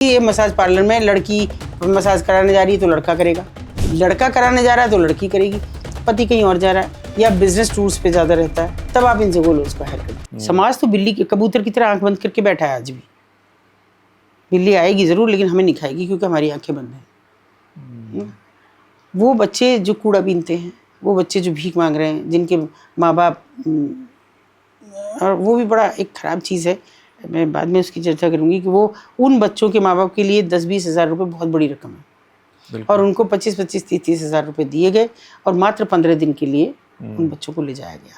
ये massage parlour में लड़की मसाज कराने जा रही है तो लड़का करेगा, लड़का कराने जा रहा है तो लड़की करेगी, पति कहीं और जा रहा है या बिजनेस टूर्स पे ज्यादा रहता है, तब आप इनसे बोलो उसको हायर करो। समाज तो बिल्ली के कबूतर की तरह आंख बंद करके बैठा है आज भी। बिल्ली आएगी जरूर लेकिन हमें नहीं खाएगी क्योंकि हमारी आंखें बंद हैं। वो बच्चे जो कूड़ा बीनते हैं, वो बच्चे जो भीख मांग रहे हैं, जिनके माँ बाप, और वो भी बड़ा एक खराब चीज़ है, मैं बाद में उसकी चर्चा करूंगी कि वो उन बच्चों के माँ बाप के लिए 10-20 हज़ार रुपये बहुत बड़ी रकम है और उनको 25-25, 30-30 हज़ार रुपये दिए गए और मात्र 15 दिन के लिए उन बच्चों को ले जाया गया।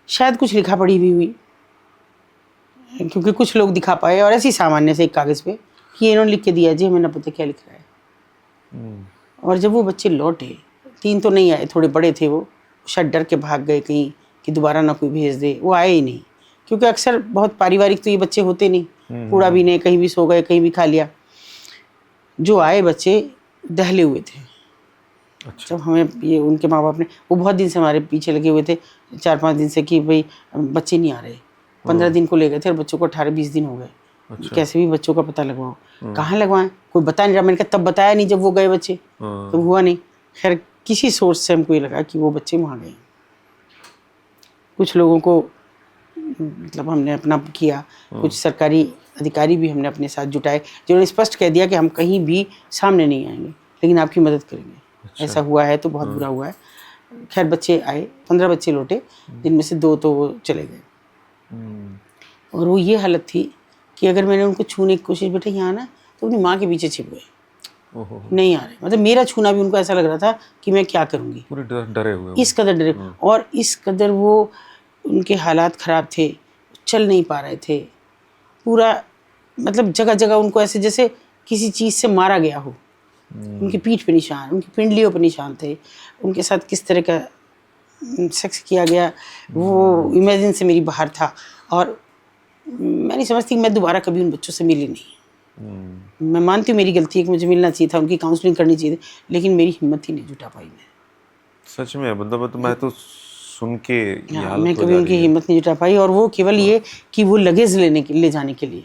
शायद कुछ लिखा पढ़ी भी हुई क्योंकि कुछ लोग दिखा पाए और ऐसी सामान्य से एक कागज़ पे कि इन्होंने लिख के दिया जी हमें ना पता क्या लिख रहा है। और जब वो बच्चे लौटे, 3 तो नहीं आए, थोड़े बड़े थे, वो शायद डर के भाग गए कहीं कि दोबारा ना कोई भेज दे, वो आए ही नहीं क्योंकि अक्सर बहुत पारिवारिक तो ये बच्चे होते नहीं, कूड़ा भी नहीं, कहीं भी सो गए, कहीं भी खा लिया। जो आए बच्चे दहले हुए थे। अच्छा। जब हमें ये उनके माँ बाप ने, वो बहुत दिन से हमारे पीछे लगे हुए थे, 4-5 दिन से कि भाई बच्चे नहीं आ रहे, 15 दिन को ले गए थे और बच्चों को 18-20 दिन हो गए। अच्छा। कैसे भी बच्चों का पता लगवाओ, कहाँ लगवाएं, कोई बता नहीं रहा। मैंने कहा तब बताया नहीं जब वो गए बच्चे, तो हुआ नहीं। खैर किसी सोर्स से हमको ये लगा कि वो बच्चे वहाँ गए। कुछ लोगों को मतलब हमने अपना किया, कुछ सरकारी अधिकारी भी हमने अपने साथ जुटाए जिन्होंने स्पष्ट कह दिया कि हम कहीं भी सामने नहीं आएंगे लेकिन आपकी मदद करेंगे। अच्छा। ऐसा हुआ है तो बहुत बुरा हुआ है। खैर बच्चे आए, 15 बच्चे लौटे, जिनमें से 2 तो वो चले गए। और वो ये हालत थी कि अगर मैंने उनको छूने की कोशिश, बेटा यहाँ ना, तो अपनी माँ के पीछे छिप गए, नहीं आ रहे। मतलब मेरा छूना भी उनको ऐसा लग रहा था कि मैं क्या करूँगी, पूरे डरे हुए, इस कदर डरे और इस कदर वो उनके हालात ख़राब थे, चल नहीं पा रहे थे पूरा। मतलब जगह जगह उनको ऐसे जैसे किसी चीज़ से मारा गया हो। उनकी पीठ पे निशान, उनकी पिंडलियों पे निशान थे, उनके साथ किस तरह का सेक्स किया गया वो इमेजिन से मेरी बाहर था। और मैं नहीं समझती, मैं दोबारा कभी उन बच्चों से मिली नहीं। मैं मानती हूँ मेरी गलती है कि मुझे मिलना चाहिए था, उनकी काउंसलिंग करनी चाहिए थी, लेकिन मेरी हिम्मत ही नहीं जुटा पाई। मैं सच में मतलब मैं तो सुन के मैं कभी उनकी हिम्मत नहीं जुटा पाई। और वो केवल ये कि वो लगेज ले जाने के लिए,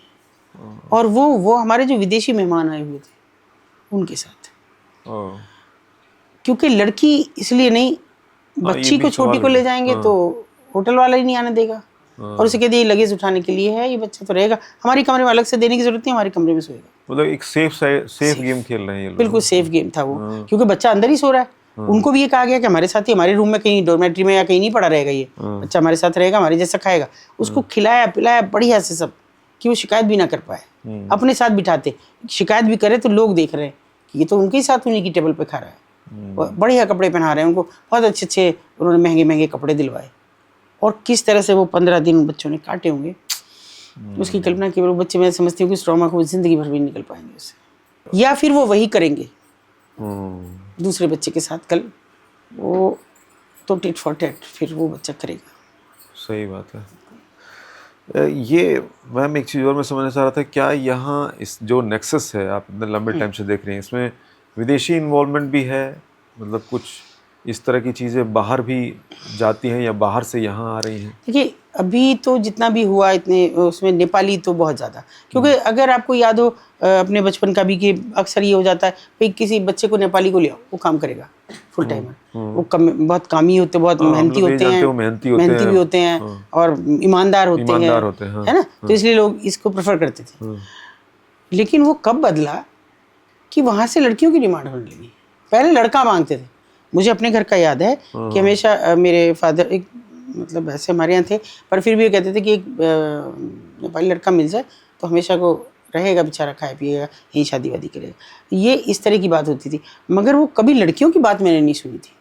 और वो हमारे जो विदेशी मेहमान आए हुए थे उनके साथ, क्योंकि लड़की इसलिए नहीं, बच्ची को छोटी को ले जाएंगे तो होटल वाला ही नहीं आने देगा और उसे कह दिया लगेज उठाने के लिए है, ये बच्चा तो रहेगा हमारे कमरे में, अलग से देने की जरूरत नहीं, हमारे कमरे में सोएगा। मतलब एक सेफ गेम खेल रहे हैं ये लोग। बिल्कुल सेफ गेम था वो, क्योंकि बच्चा अंदर ही सो रहा है। उनको भी ये कहा गया कि हमारे साथ ही, हमारे रूम में कहीं डॉर्मेट्री में या कहीं नहीं पड़ा रहेगा, ये बच्चा हमारे साथ रहेगा, हमारे जैसा खाएगा। उसको खिलाया पिलाया बढ़िया से सब कि वो शिकायत भी ना कर पाए। अपने साथ बिठाते, शिकायत भी करे तो लोग देख रहे हैं कि ये तो उनके साथ उन्हीं की टेबल पे खा रहा है। बढ़िया कपड़े पहना रहे हैं उनको, बहुत अच्छे अच्छे उन्होंने महंगे महंगे कपड़े दिलवाए। और किस तरह से वो 15 दिन बच्चों ने काटे होंगे उसकी कल्पना केवल बच्चे, मैं समझती हूँ कि उस ट्रॉमा को जिंदगी भर भी निकल पाएंगे उससे, या फिर वो वही करेंगे दूसरे बच्चे के साथ कल। वो तो टिट फॉर टैट फिर वो बच्चा करेगा। सही बात है। ये मैम एक चीज़ और मैं समझना चाह रहा था, क्या यहाँ इस जो नेक्सस है आप इतने लंबे टाइम से देख रहे हैं, इसमें विदेशी इन्वॉल्वमेंट भी है? मतलब कुछ इस तरह की चीज़ें बाहर भी जाती हैं या बाहर से यहाँ आ रही हैं? देखिए अभी तो जितना भी हुआ इतने उसमें नेपाली तो बहुत ज़्यादा, क्योंकि अगर आपको याद हो अपने बचपन का भी कि अक्सर ये हो जाता है भाई किसी बच्चे को नेपाली को ले आओ वो काम करेगा फुल टाइमर, वो बहुत कामी होते, बहुत मेहनती होते हैं, मेहनती भी होते हैं और ईमानदार होते हैं, है ना, तो इसलिए लोग इसको प्रेफर करते थे। लेकिन वो कब बदला कि वहाँ से लड़कियों की डिमांड होने लगी। पहले लड़का मांगते थे। मुझे अपने घर का याद है कि हमेशा मेरे फादर एक मतलब ऐसे हमारे यहाँ थे, पर फिर भी ये कहते थे कि एक नेपाली लड़का मिल जाए तो हमेशा को रहेगा, बेचारा खाए पिएगा, यहीं शादी वादी करेगा। ये इस तरह की बात होती थी, मगर वो कभी लड़कियों की बात मैंने नहीं सुनी थी।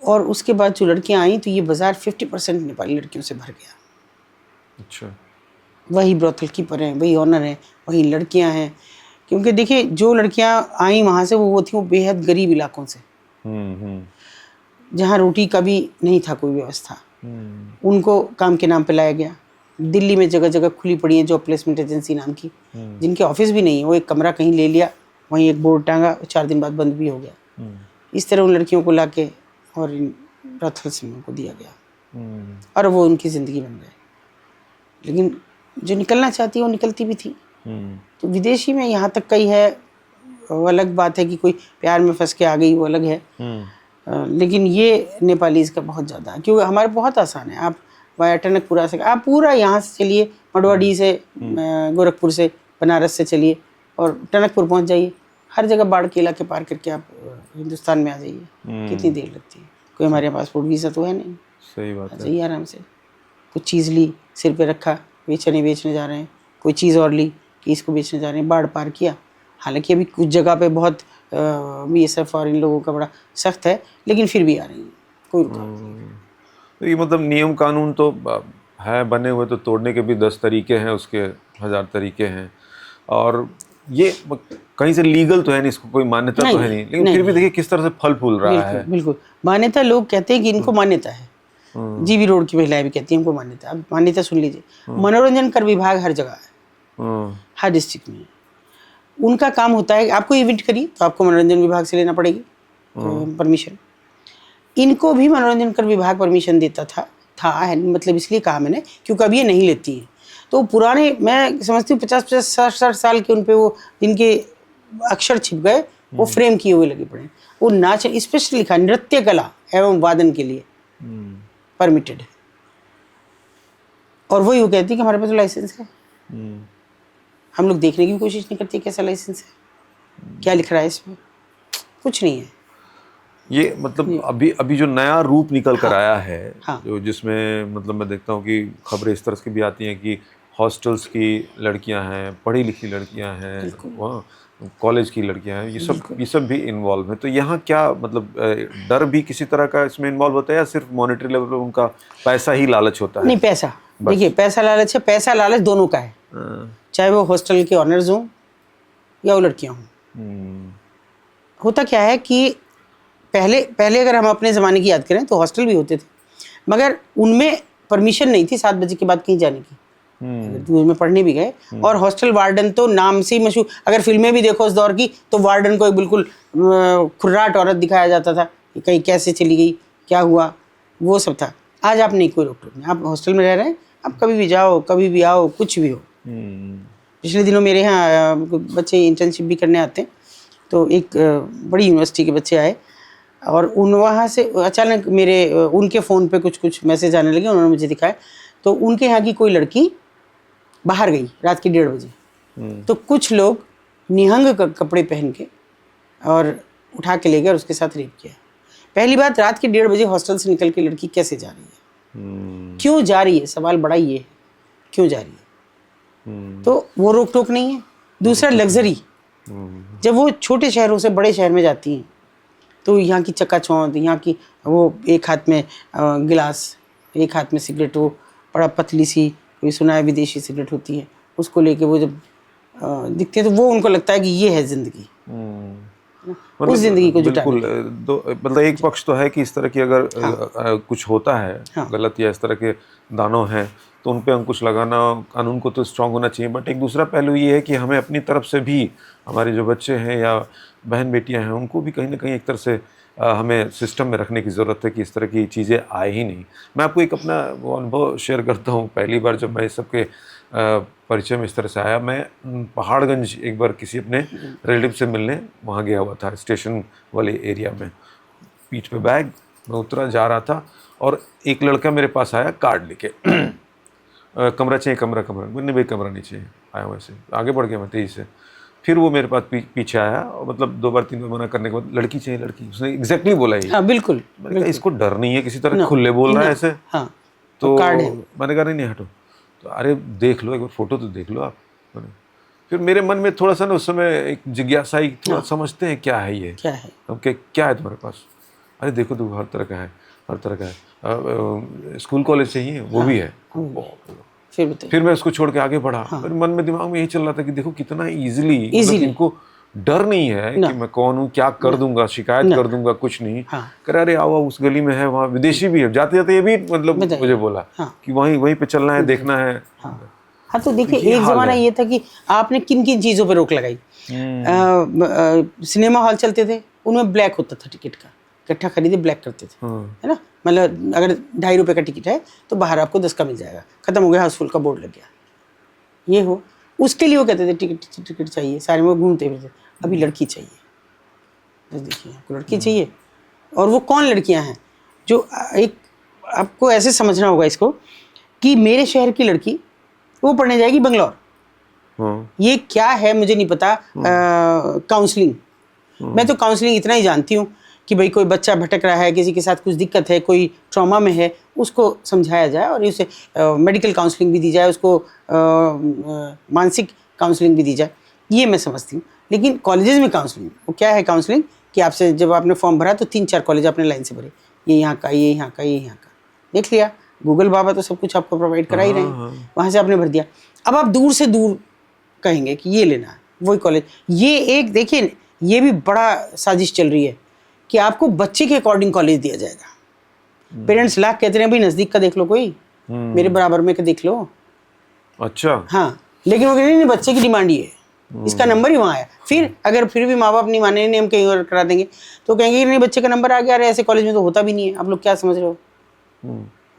और उसके बाद जो लड़कियाँ आई तो ये बाज़ार 50% नेपाली लड़कियों से भर गया। अच्छा। वही ब्रोथल कीपर हैं, वही ऑनर हैं, वही लड़कियाँ हैं। क्योंकि देखिए जो लड़कियां आई वहाँ से वो थी वो बेहद गरीब इलाकों से, जहाँ रोटी का भी नहीं था कोई व्यवस्था। उनको काम के नाम पे लाया गया। दिल्ली में जगह जगह खुली पड़ी है जॉब प्लेसमेंट एजेंसी नाम की, जिनके ऑफिस भी नहीं है, वो एक कमरा कहीं ले लिया, वहीं एक बोर्ड टांगा, 4 दिन बाद बंद भी हो गया। इस तरह उन लड़कियों को ला के और इन ब्रोथल्स में उनको दिया गया और वो उनकी ज़िंदगी बन गए। लेकिन जो निकलना चाहती है वो निकलती भी थी। हम्म, तो विदेशी में यहाँ तक कई है, वो अलग बात है कि कोई प्यार में फंस के आ गई, वो अलग है। लेकिन ये नेपालीज का बहुत ज़्यादा है, क्योंकि हमारे बहुत आसान है। आप वाया टनकपुरा से, आप पूरा यहाँ से चलिए, मड़वाड़ी से, गोरखपुर से, बनारस से चलिए और टनकपुर पहुँच जाइए। हर जगह बाढ़ के इलाके पार करके आप हिंदुस्तान में आ जाइए। कितनी देर लगती है? कोई हमारे यहाँ पासपोर्ट वीज़ा तो है नहीं, सही बात आ है। जाइए आराम से। कुछ चीज़ ली, सिर पे रखा, चने बेचने जा रहे हैं, कोई चीज़ और ली कि इसको बेचने जा रहे हैं, बाढ़ पार किया। हालांकि अभी कुछ जगह पे बहुत BSF और इन लोगों का बड़ा सख्त है, लेकिन फिर भी आ रही है, कोई रुकावट नहीं। तो ये मतलब नियम कानून तो है बने हुए, तो तोड़ने के भी 10 तरीके हैं, उसके 1000 तरीके हैं। और ये कहीं से लीगल तो है नहीं, इसको कोई मान्यता तो है नहीं, लेकिन फिर भी देखिए किस तरह से फल फूल रहा है। बिल्कुल बिल्कुल मान्यता, लोग कहते हैं कि इनको मान्यता है। जीबी रोड की महिलाएं भी कहती हैं हमको मान्यता। अब मान्यता सुन लीजिए, मनोरंजन कर विभाग हर जगह है, हर डिस्ट्रिक्ट में। उनका काम होता है, आपको इवेंट करिए तो आपको मनोरंजन विभाग से लेना पड़ेगी परमिशन। इनको भी मनोरंजन कर विभाग परमिशन देता था है, मतलब इसलिए कहा मैंने क्योंकि अब ये नहीं लेती है। तो पुराने, मैं समझती हूँ 50-60 साल के उन पे वो जिनके अक्षर छिप गए, वो फ्रेम किए हुए लगे पड़े। वो नाच स्पेशल लिखा, नृत्य कला एवं वादन के लिए परमिटेड है। और वही वो कहती है कि हमारे पास तो लाइसेंस है। हम लोग देखने की भी कोशिश नहीं करते कैसा लाइसेंस है, क्या लिख रहा है इसमें, कुछ नहीं है। ये मतलब अभी जो नया रूप निकल कर आया है, हाँ। जो जिसमें मतलब मैं देखता हूँ कि खबरें इस तरह की भी आती हैं कि हॉस्टल्स की लड़कियां हैं, पढ़ी लिखी लड़कियां हैं, वहाँ कॉलेज की लड़कियां हैं, ये सब भी इन्वॉल्व है। तो यहाँ क्या मतलब डर भी किसी तरह का इसमें इन्वॉल्व होता है, या सिर्फ मॉनेटरी लेवल पर उनका पैसा ही लालच होता है? नहीं, पैसा, देखिए पैसा लालच है, पैसा लालच दोनों का है, चाहे वो हॉस्टल के ऑनर्स हों या वो लड़कियां हों। होता क्या है कि पहले अगर हम अपने ज़माने की याद करें तो हॉस्टल भी होते थे, मगर उनमें परमिशन नहीं थी 7 बजे के बाद कहीं जाने की, अगर उसमें पढ़ने भी गए। और हॉस्टल वार्डन तो नाम से ही मशहूर, अगर फिल्में भी देखो उस दौर की, तो वार्डन को एक बिल्कुल खुर्राट औरत दिखाया जाता था कि कहीं कैसे चली गई, क्या हुआ, वो सब था। आज आप नहीं, कोई रोक टोक नहीं, आप हॉस्टल में रह रहे हैं, आप कभी भी जाओ, कभी भी आओ, कुछ भी हो। पिछले दिनों मेरे यहाँ बच्चे इंटर्नशिप भी करने आते हैं, तो एक बड़ी यूनिवर्सिटी के बच्चे आए और वहाँ से अचानक उनके फ़ोन पे कुछ मैसेज आने लगे, उन्होंने मुझे दिखाया। तो उनके यहाँ की कोई लड़की बाहर गई रात के 1:30 बजे, तो कुछ लोग निहंग कपड़े पहन के और उठा के ले गए और उसके साथ रेप किया। पहली बात, रात के 1:30 बजे हॉस्टल से निकल के लड़की कैसे जा रही है, क्यों जा रही है, सवाल बड़ा ये है, क्यों जा रही है? तो वो रोक टोक नहीं है। दूसरा, लग्जरी, जब वो छोटे शहरों से बड़े शहर में जाती हैं तो यहाँ की चकाचौंध, यहाँ की वो एक हाथ में गिलास, एक हाथ में सिगरेट, वो बड़ा पतली सी, कोई सुना है विदेशी सिगरेट होती है, उसको लेके वो जब दिखते हैं तो वो उनको लगता है कि ये है जिंदगी, उस जिंदगी को जुटा। मतलब एक पक्ष तो है कि इस तरह की अगर कुछ होता है गलत या इस तरह के दानव हैं तो उन पे अंकुश लगाना, कानून को तो स्ट्रांग होना चाहिए। बट एक दूसरा पहलू ये है कि हमें अपनी तरफ से भी हमारे जो बच्चे हैं या बहन बेटियां हैं उनको भी कहीं ना कहीं एक तरह से हमें सिस्टम में रखने की ज़रूरत है कि इस तरह की चीज़ें आए ही नहीं। मैं आपको एक अपना वो अनुभव शेयर करता हूँ। पहली बार जब मैं इस सबके परिचय में इस तरह से आया, मैं पहाड़गंज एक बार किसी अपने रिलेटिव से मिलने वहाँ गया हुआ था, स्टेशन वाले एरिया में। पीठ पे बैग, मैं उतरा जा रहा था और एक लड़का मेरे पास आया कार्ड लेके, कमरा चाहिए, कमरा मैंने भाई कमरा नहीं चाहिए, आया वैसे आगे बढ़ गया मैं तेज़ी से। फिर वो मेरे पास पीछे आया और मतलब 2 बार 3 बार मना करने के बाद लड़की चाहिए, लड़की, उसने एग्जैक्टली बोला ही। हाँ, बिल्कुल। मैंने कहा इसको डर नहीं है, किसी तरह खुले बोल रहा है ऐसे। हाँ, तो मैंने कहा नहीं हटो, तो अरे देख लो एक बार, फोटो तो देख लो आप। फिर मेरे मन में थोड़ा सा ना उस समय एक जिज्ञासा आई, थोड़ा समझते हैं क्या है ये, क्या है तुम्हारे पास? अरे देखो तो हर तरह का है, हर तरह का है, स्कूल कॉलेज चाहिए, वो भी है। फिर मैं उसको छोड़ के आगे बढ़ा। मेरे मन में, दिमाग में यही चल रहा था कि देखो कितना इजीली इनको डर नहीं है कि मैं कौन हूँ, क्या कर दूंगा, शिकायत कर दूंगा, कुछ नहीं। कह अरे आओ उस गली में है, वहाँ विदेशी भी है, जाते जाते ये भी मतलब मुझे बोला कि वहीं पे चलना है, देखना है। हाँ, तो देखिए एक जमाना ये था कि आपने किन किन चीज़ों पे रोक लगाई। सिनेमा हॉल चलते थे, उनमें ब्लैक होता था टिकट का, इकट्ठा खरीदे ब्लैक करते थे, है ना। मतलब अगर 2.5 रुपये का टिकट है तो बाहर आपको 10 का मिल जाएगा, खत्म हो गया, हाउसफुल का बोर्ड लग गया। ये हो, उसके लिए वो कहते थे टिकट टिकट चाहिए, सारे में घूमते फिरते। अभी लड़की चाहिए, तो देखिए आपको लड़की चाहिए। और वो कौन लड़कियां हैं जो एक, आपको ऐसे समझना होगा इसको कि मेरे शहर की लड़की वो पढ़ने जाएगी बंगलौर। हाँ, ये क्या है मुझे नहीं पता, काउंसलिंग। मैं तो काउंसलिंग इतना ही जानती हूँ कि भाई कोई बच्चा भटक रहा है, किसी के साथ कुछ दिक्कत है, कोई ट्रॉमा में है, उसको समझाया जाए और उसे मेडिकल काउंसलिंग भी दी जाए, उसको मानसिक काउंसलिंग भी दी जाए, ये मैं समझती हूँ। लेकिन कॉलेजेस में काउंसलिंग, वो क्या है काउंसलिंग कि आपसे जब आपने फॉर्म भरा तो 3-4 कॉलेज आपने लाइन से भरे, ये यहाँ का, ये यहाँ का, ये यहाँ का, देख लिया, गूगल बाबा तो सब कुछ आपको प्रोवाइड करा ही रहे हैं, वहाँ से आपने भर दिया। अब आप दूर से दूर कहेंगे कि ये लेना है, वही कॉलेज। ये एक देखिए, ये भी बड़ा साजिश चल रही है कि आपको बच्चे के अकॉर्डिंग कॉलेज दिया जाएगा। पेरेंट्स लाख कहते हैं भाई नज़दीक का देख लो, कोई मेरे बराबर में का देख लो। अच्छा, हाँ, लेकिन वो कहते नहीं, बच्चे की डिमांड ये है, इसका नंबर ही वहाँ है। फिर अगर फिर भी माँ बाप नहीं माने, नहीं हम कहीं और करा देंगे, तो कहेंगे कि नहीं बच्चे का नंबर आ गया, अरे ऐसे कॉलेज में तो होता भी नहीं है, आप लोग क्या समझ रहे हो,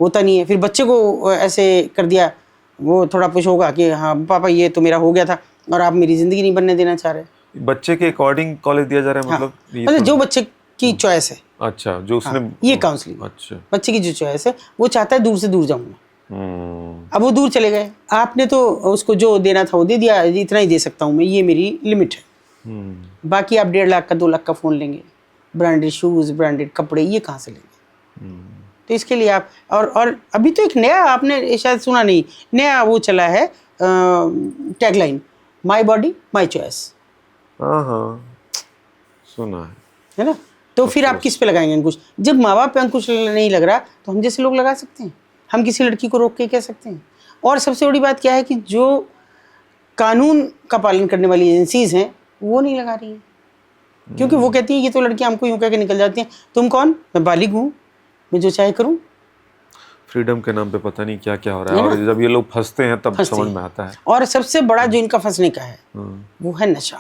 होता नहीं है। फिर बच्चे को ऐसे कर दिया, वो थोड़ा पुश होगा कि हाँ पापा ये तो मेरा हो गया था और आप मेरी ज़िंदगी नहीं बनने देना चाह रहे। बच्चे के अकॉर्डिंग कॉलेज दिया जा रहा है, हाँ, मतलब ये मतलब तो- जो बच्चे की चॉइस है। अच्छा, जो उसने हाँ, ये काउंसलिंग, अच्छा, बच्चे की जो चॉइस है, वो चाहता है दूर से दूर जाऊँ मैं। अब वो दूर चले गए, आपने तो उसको जो देना था वो दे दिया, इतना ही दे सकता हूँ मैं, ये मेरी लिमिट है। बाकी आप 1.5 लाख का 2 लाख का फ़ोन लेंगे, ब्रांडेड शूज़, ब्रांडेड कपड़े, ये कहाँ से लेंगे? तो इसके लिए आप और अभी तो एक नया, आपने शायद सुना नहीं, नया वो चला है tagline, my body my choice, हाँ हाँ, सुना है ना? तो फिर आप किस पे लगाएंगे अंकुश? जब माँ बाप पे अंकुश नहीं लग रहा तो हम जैसे लोग लगा सकते हैं। हम किसी लड़की को रोक के कह सकते हैं। और सबसे बड़ी बात क्या है कि जो कानून का पालन करने वाली एजेंसीज हैं वो नहीं लगा रही हैं, क्योंकि वो कहती हैं ये तो लड़कियां हमको यूं कह के निकल जाती हैं, तुम कौन, मैं बालिग हूँ, मैं जो चाहे करूँ। फ्रीडम के नाम पे पता नहीं क्या क्या हो रहा है, और जब ये लोग फंसते हैं तब समझ में आता है। और सबसे बड़ा जो इनका फंसने का है वो है नशा।